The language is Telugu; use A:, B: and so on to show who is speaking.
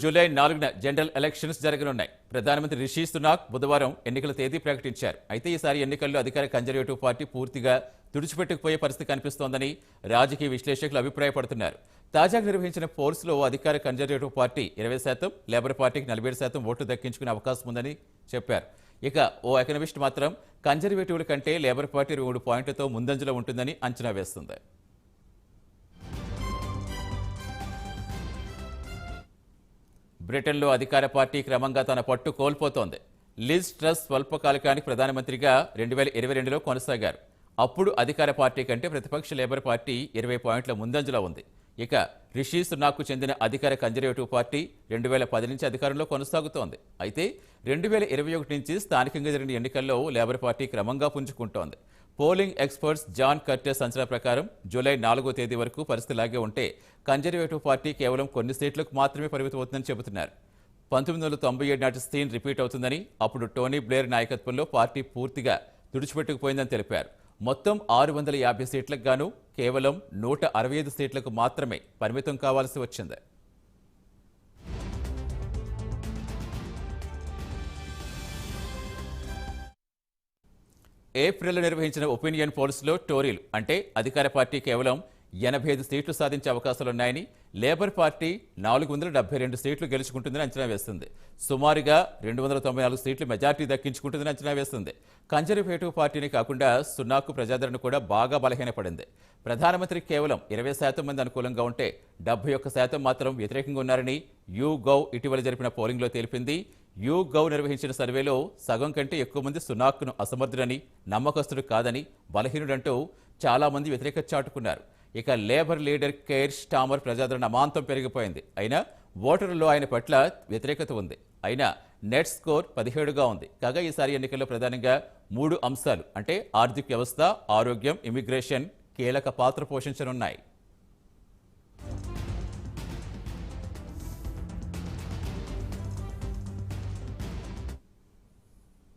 A: జూలై 4న జనరల్ ఎలక్షన్స్ జరగనున్నాయి. ప్రధానమంత్రి రిషి సునాక్ బుధవారం ఎన్నికల తేదీ ప్రకటించారు. అయితే ఈసారి ఎన్నికల్లో అధికార కన్జర్వేటివ్ పార్టీ పూర్తిగా తుడిచిపెట్టుకుపోయే పరిస్థితి కనిపిస్తోందని రాజకీయ విశ్లేషకులు అభిప్రాయపడుతున్నారు. తాజాగా నిర్వహించిన పోల్స్లో అధికార కన్జర్వేటివ్ పార్టీ 20%, లేబర్ పార్టీకి 47% ఓట్లు దక్కించుకునే అవకాశం ఉందని చెప్పారు. ఇక ఓ ఎకనమిస్ట్ మాత్రం కన్జర్వేటివ్ల కంటే లేబర్ పార్టీ 3 పాయింట్లతో ముందంజలో ఉంటుందని అంచనా వేస్తుంది. బ్రిటన్లో అధికార పార్టీ క్రమంగా తన పట్టు కోల్పోతోంది. లిజ్ ట్రస్ స్వల్పకాలికానికి ప్రధానమంత్రిగా 2022లో కొనసాగారు. అప్పుడు అధికార పార్టీ కంటే ప్రతిపక్ష లేబర్ పార్టీ 20 పాయింట్ల ముందంజలో ఉంది. ఇక రిషి సునాక్కు చెందిన అధికార కన్జర్వేటివ్ పార్టీ 2010 నుంచి అధికారంలో కొనసాగుతోంది. అయితే 2021 నుంచి స్థానికంగా జరిగిన ఎన్నికల్లో లేబర్ పార్టీ క్రమంగా పుంజుకుంటోంది. పోలింగ్ ఎక్స్పర్ట్స్ జాన్ కర్టెస్ అంచనా ప్రకారం జూలై 4వ తేదీ వరకు పరిస్థితి లాగే ఉంటే కన్జర్వేటివ్ పార్టీ కేవలం కొన్ని సీట్లకు మాత్రమే పరిమితం అవుతుందని చెబుతున్నారు. 1997 నాటి సీన్ రిపీట్ అవుతుందని, అప్పుడు టోనీ బ్లేర్ నాయకత్వంలో పార్టీ పూర్తిగా తుడిచిపెట్టుకుపోయిందని తెలిపారు. మొత్తం 650 సీట్లకు గాను కేవలం 165 సీట్లకు మాత్రమే పరిమితం కావాల్సి వచ్చింది. ఏప్రిల్లో నిర్వహించిన ఒపీనియన్ పోల్స్లో టోరీలు అంటే అధికార పార్టీ కేవలం 85 సీట్లు సాధించే అవకాశాలున్నాయని, లేబర్ పార్టీ 472 సీట్లు గెలుచుకుంటుందని అంచనా వేస్తుంది. సుమారుగా 294 సీట్లు మెజార్టీ దక్కించుకుంటుందని అంచనా వేస్తుంది. కన్జర్వేటివ్ పార్టీని కాకుండా సునాక్కు ప్రజాదరణ కూడా బాగా బలహీనపడింది. ప్రధానమంత్రి కేవలం 20% మంది అనుకూలంగా ఉంటే 71% మాత్రం వ్యతిరేకంగా ఉన్నారని యూగవ్ ఇటీవల జరిపిన పోలింగ్లో తెలిపింది. యూగవ్ నిర్వహించిన సర్వేలో సగం కంటే ఎక్కువ మంది సునాక్ను అసమర్థుడని, నమ్మకస్తుడు కాదని, బలహీనుడంటూ చాలా మంది వ్యతిరేకత చాటుకున్నారు. ఇక లేబర్ లీడర్ కేర్ స్టామర్ ప్రజాదరణ అమాంతం పెరిగిపోయింది. అయినా ఓటర్లలో ఆయన పట్ల వ్యతిరేకత ఉంది. అయినా నెట్ స్కోర్ 17గా ఉంది. కాగా ఈసారి ఎన్నికల్లో ప్రధానంగా 3 అంశాలు అంటే ఆర్థిక వ్యవస్థ, ఆరోగ్యం, ఇమిగ్రేషన్ కీలక పాత్ర పోషించనున్నాయి.